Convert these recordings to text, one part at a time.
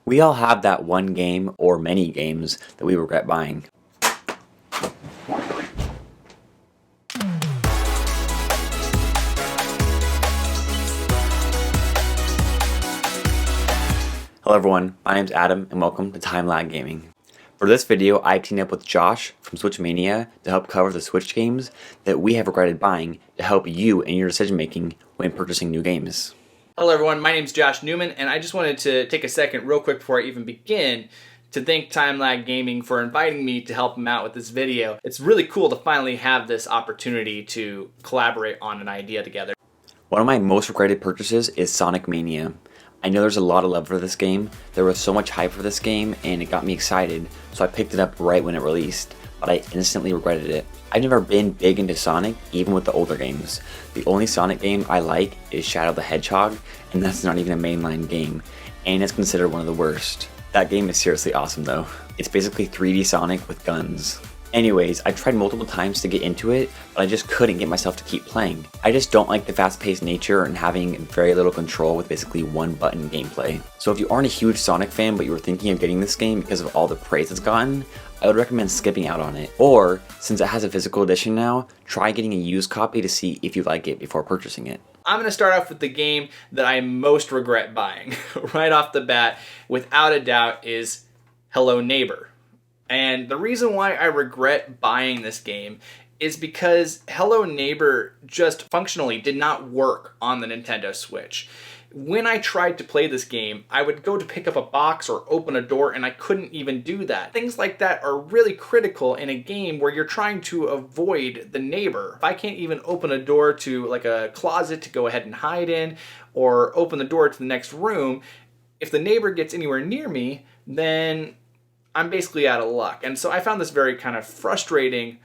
We all have that one game or many games that we regret buying. Hello everyone, my name's Adam and welcome to TimeLag Gaming. For this video, I teamed up with Josh from Switch Mania to help cover the Switch games that we have regretted buying to help you in your decision making when purchasing new games. Hello everyone, my name is Josh Newman, and I just wanted to take a second real quick before I even begin to thank TimeLag Gaming for inviting me to help them out with this video. It's really cool to finally have this opportunity to collaborate on an idea together. One of my most regretted purchases is Sonic Mania. I know there's a lot of love for this game, there was so much hype for this game and it got me excited, so I picked it up right when it released, but I instantly regretted it. I've never been big into Sonic, even with the older games. The only Sonic game I like is Shadow the Hedgehog, and that's not even a mainline game, and it's considered one of the worst. That game is seriously awesome though. It's basically 3D Sonic with guns. Anyways, I tried multiple times to get into it, but I just couldn't get myself to keep playing. I just don't like the fast-paced nature and having very little control with basically one button gameplay. So if you aren't a huge Sonic fan but you were thinking of getting this game because of all the praise it's gotten, I would recommend skipping out on it. Or, since it has a physical edition now, try getting a used copy to see if you like it before purchasing it. I'm going to start off with the game that I most regret buying right off the bat, without a doubt, is Hello Neighbor. And the reason why I regret buying this game is because Hello Neighbor just functionally did not work on the Nintendo Switch. When I tried to play this game, I would go to pick up a box or open a door and I couldn't even do that. Things like that are really critical in a game where you're trying to avoid the neighbor. If I can't even open a door to like a closet to go ahead and hide in, or open the door to the next room, if the neighbor gets anywhere near me, then I'm basically out of luck. And so I found this very kind of frustrating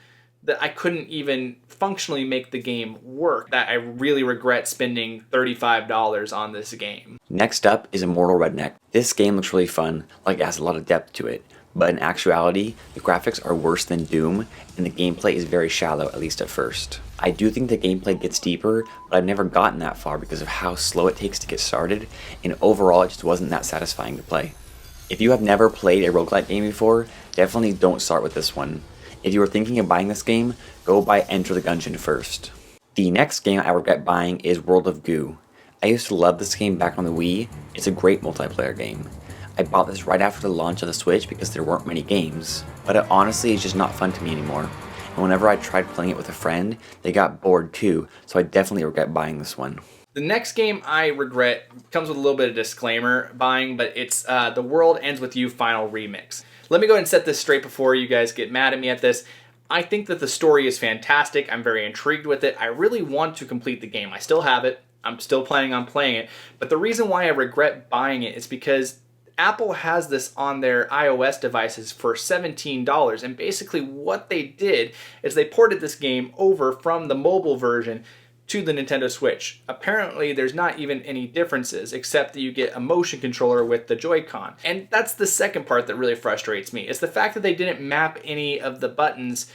that I couldn't even functionally make the game work, that I really regret spending $35 on this game. Next up is Immortal Redneck. This game looks really fun, like it has a lot of depth to it, but in actuality, the graphics are worse than Doom, and the gameplay is very shallow, at least at first. I do think the gameplay gets deeper, but I've never gotten that far because of how slow it takes to get started, and overall it just wasn't that satisfying to play. If you have never played a roguelike game before, definitely don't start with this one. If you are thinking of buying this game, go buy Enter the Gungeon first. The next game I regret buying is World of Goo. I used to love this game back on the Wii. It's a great multiplayer game. I bought this right after the launch of the Switch because there weren't many games, but it honestly is just not fun to me anymore. And whenever I tried playing it with a friend, they got bored too, so I definitely regret buying this one. The next game I regret comes with a little bit of disclaimer buying, but it's The World Ends With You Final Remix. Let me go ahead and set this straight before you guys get mad at me at this. I think that the story is fantastic. I'm very intrigued with it. I really want to complete the game. I still have it. I'm still planning on playing it. But the reason why I regret buying it is because Apple has this on their iOS devices for $17. And basically what they did is they ported this game over from the mobile version to the Nintendo Switch. Apparently there's not even any differences except that you get a motion controller with the Joy-Con. And that's the second part that really frustrates me. It's the fact that they didn't map any of the buttons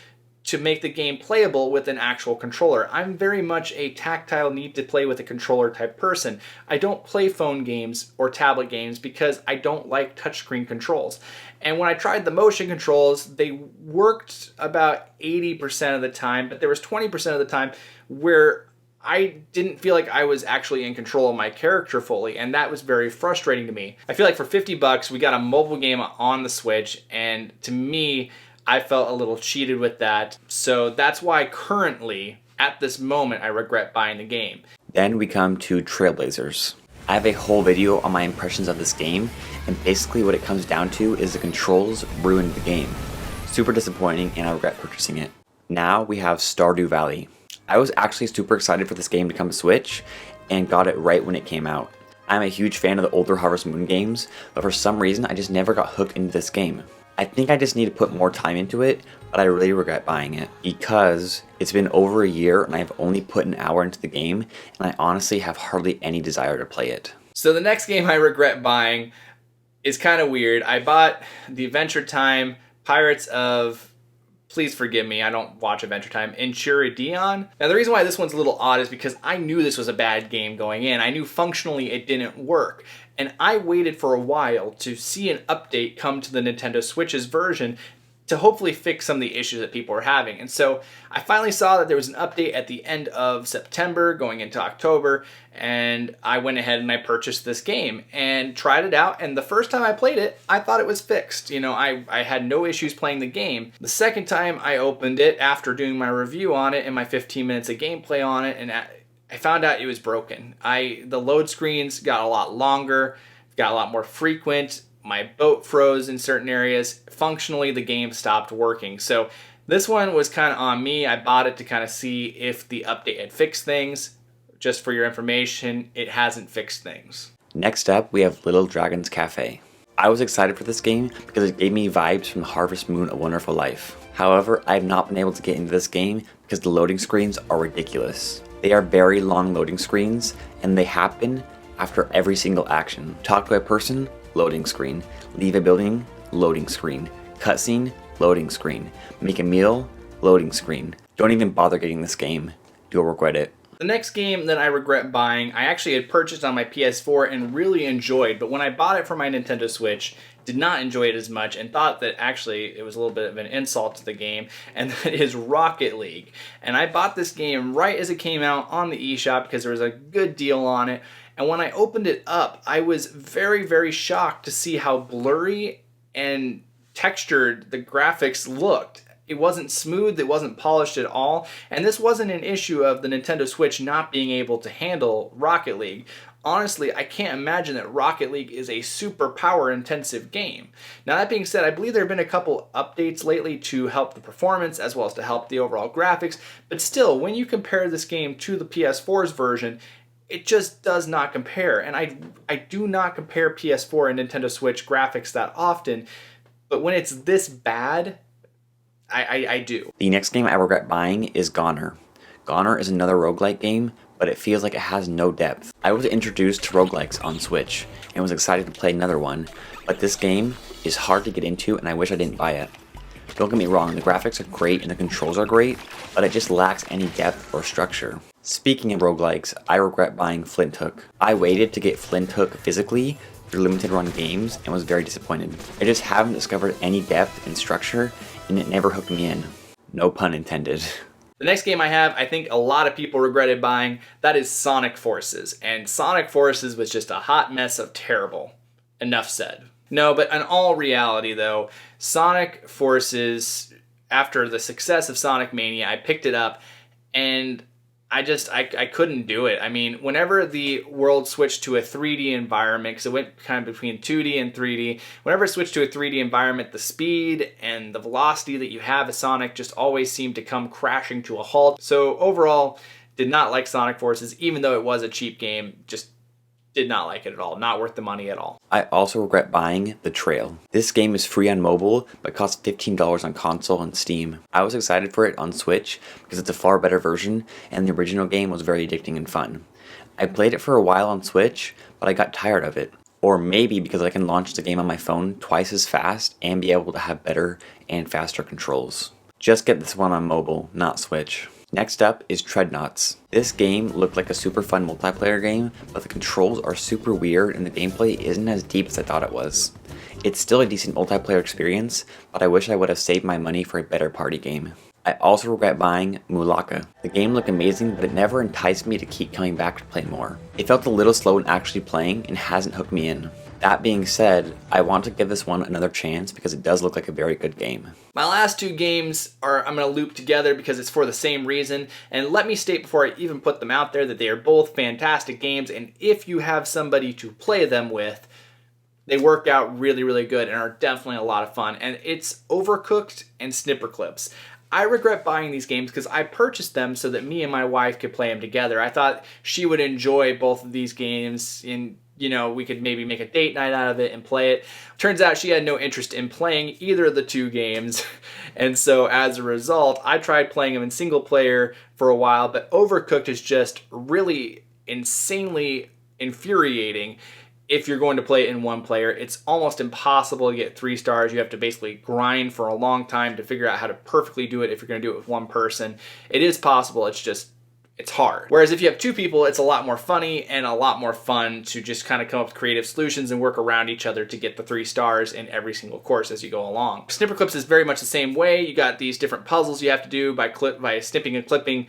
to make the game playable with an actual controller. I'm very much a tactile need to play with a controller type person. I don't play phone games or tablet games because I don't like touchscreen controls. And when I tried the motion controls, they worked about 80% of the time, but there was 20% of the time where I didn't feel like I was actually in control of my character fully, and that was very frustrating to me. I feel like for $50, we got a mobile game on the Switch, and to me, I felt a little cheated with that. So that's why currently, at this moment, I regret buying the game. Then we come to Trailblazers. I have a whole video on my impressions of this game, and basically what it comes down to is the controls ruined the game. Super disappointing, and I regret purchasing it. Now we have Stardew Valley. I was actually super excited for this game to come to Switch, and got it right when it came out. I'm a huge fan of the older Harvest Moon games, but for some reason I just never got hooked into this game. I think I just need to put more time into it, but I really regret buying it because it's been over a year and I've only put an hour into the game, and I honestly have hardly any desire to play it. So the next game I regret buying is kind of weird. I bought the Adventure Time Pirates of Please forgive me, I don't watch Adventure Time. Enchiridion. Now the reason why this one's a little odd is because I knew this was a bad game going in. I knew functionally it didn't work. And I waited for a while to see an update come to the Nintendo Switch's version to hopefully fix some of the issues that people were having. And so I finally saw that there was an update at the end of September going into October, and I went ahead and I purchased this game and tried it out. And the first time I played it, I thought it was fixed. You know, I had no issues playing the game. The second time I opened it after doing my review on it and my 15 minutes of gameplay on it, and I found out it was broken. The load screens got a lot longer, got a lot more frequent. My boat froze in certain areas. Functionally, the game stopped working. So this one was kind of on me. I bought it to kind of see if the update had fixed things. Just for your information, it hasn't fixed things. Next up, we have Little Dragon's Cafe. I was excited for this game because it gave me vibes from Harvest Moon: A Wonderful Life. However, I have not been able to get into this game because the loading screens are ridiculous. They are very long loading screens, and they happen after every single action. Talk to a person, loading screen. Leave a building, loading screen. Cutscene, loading screen. Make a meal, loading screen. Don't even bother getting this game. You'll regret it. The next game that I regret buying, I actually had purchased on my PS4 and really enjoyed, but when I bought it for my Nintendo Switch, did not enjoy it as much and thought that actually it was a little bit of an insult to the game, and that is Rocket League. And I bought this game right as it came out on the eShop because there was a good deal on it. And when I opened it up, I was very, very shocked to see how blurry and textured the graphics looked. It wasn't smooth, it wasn't polished at all, and this wasn't an issue of the Nintendo Switch not being able to handle Rocket League. Honestly, I can't imagine that Rocket League is a super power intensive game. Now that being said, I believe there have been a couple updates lately to help the performance as well as to help the overall graphics, but still, when you compare this game to the PS4's version, it just does not compare. And I do not compare PS4 and Nintendo Switch graphics that often, but when it's this bad, I do. The next game I regret buying is Goner. Goner is another roguelike game, but it feels like it has no depth. I was introduced to roguelikes on Switch and was excited to play another one, but this game is hard to get into and I wish I didn't buy it. Don't get me wrong, the graphics are great and the controls are great, but it just lacks any depth or structure. Speaking of roguelikes, I regret buying Flint Hook. I waited to get Flint Hook physically through limited run games and was very disappointed. I just haven't discovered any depth and structure and it never hooked me in. No pun intended. The next game I have, I think a lot of people regretted buying, that is Sonic Forces. And Sonic Forces was just a hot mess of terrible. Enough said. No, but in all reality though, Sonic Forces, after the success of Sonic Mania, I picked it up and I couldn't do it. I mean, whenever the world switched to a 3D environment, because it went kind of between 2D and 3D, whenever it switched to a 3D environment, the speed and the velocity that you have as Sonic just always seemed to come crashing to a halt. So overall, did not like Sonic Forces, even though it was a cheap game, just did not like it at all. Not worth the money at all. I also regret buying The Trail. This game is free on mobile, but costs $15 on console and Steam. I was excited for it on Switch because it's a far better version, and the original game was very addicting and fun. I played it for a while on Switch, but I got tired of it. Or maybe because I can launch the game on my phone twice as fast and be able to have better and faster controls. Just get this one on mobile, not Switch. Next up is Treadnoughts. This game looked like a super fun multiplayer game, but the controls are super weird and the gameplay isn't as deep as I thought it was. It's still a decent multiplayer experience, but I wish I would have saved my money for a better party game. I also regret buying Mulaka. The game looked amazing, but it never enticed me to keep coming back to play more. It felt a little slow in actually playing and hasn't hooked me in. That being said, I want to give this one another chance because it does look like a very good game. My last two games I'm going to loop together because it's for the same reason. And let me state before I even put them out there that they are both fantastic games. And if you have somebody to play them with, they work out really, really good and are definitely a lot of fun. And it's Overcooked and Snipper Clips. I regret buying these games because I purchased them so that me and my wife could play them together. I thought she would enjoy both of these games in, you know, we could maybe make a date night out of it and play it. Turns out she had no interest in playing either of the two games. And so as a result, I tried playing them in single player for a while, but Overcooked is just really insanely infuriating. if you're going to play it in one player. It's almost impossible to get 3 stars. You have to basically grind for a long time to figure out how to perfectly do it if you're going to do it with one person. It is possible, it's hard. Whereas if you have 2 people, it's a lot more funny and a lot more fun to just kind of come up with creative solutions and work around each other to get the 3 stars in every single course as you go along. Snipper clips is very much the same way. You got these different puzzles you have to do by snipping and clipping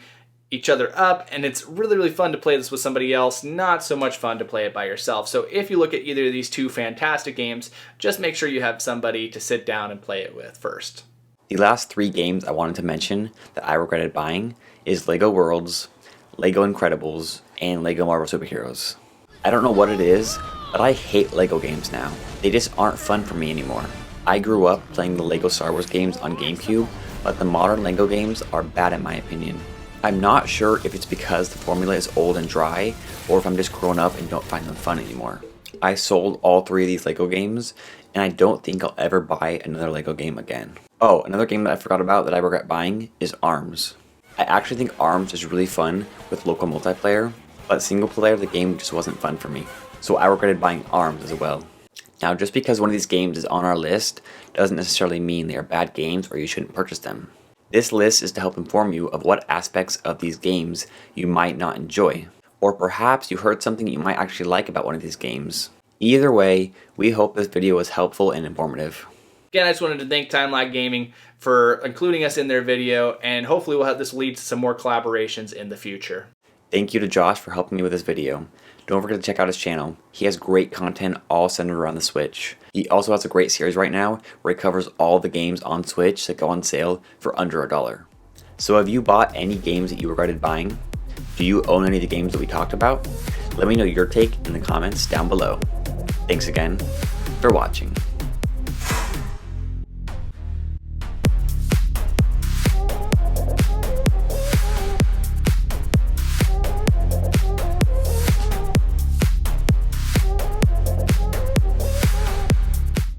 each other up, and it's really fun to play this with somebody else, not so much fun to play it by yourself. So if you look at either of these 2 fantastic games, just make sure you have somebody to sit down and play it with first. The last 3 games I wanted to mention that I regretted buying is Lego Worlds, Lego Incredibles, and Lego Marvel Superheroes. I don't know what it is, but I hate Lego games now. They just aren't fun for me anymore. I grew up playing the Lego Star Wars games on GameCube, but the modern Lego games are bad in my opinion. I'm not sure if it's because the formula is old and dry, or if I'm just grown up and don't find them fun anymore. I sold all 3 of these Lego games, and I don't think I'll ever buy another Lego game again. Oh, another game that I forgot about that I regret buying is ARMS. I actually think ARMS is really fun with local multiplayer, but single player the game just wasn't fun for me. So I regretted buying ARMS as well. Now just because one of these games is on our list doesn't necessarily mean they are bad games or you shouldn't purchase them. This list is to help inform you of what aspects of these games you might not enjoy, or perhaps you heard something you might actually like about one of these games. Either way, we hope this video was helpful and informative. Again, I just wanted to thank TimeLag Gaming for including us in their video, and hopefully we'll have this lead to some more collaborations in the future. Thank you to Josh for helping me with this video. Don't forget to check out his channel. He has great content all centered around the Switch. He also has a great series right now where he covers all the games on Switch that go on sale for under $1. So have you bought any games that you regretted buying? Do you own any of the games that we talked about? Let me know your take in the comments down below. Thanks again for watching.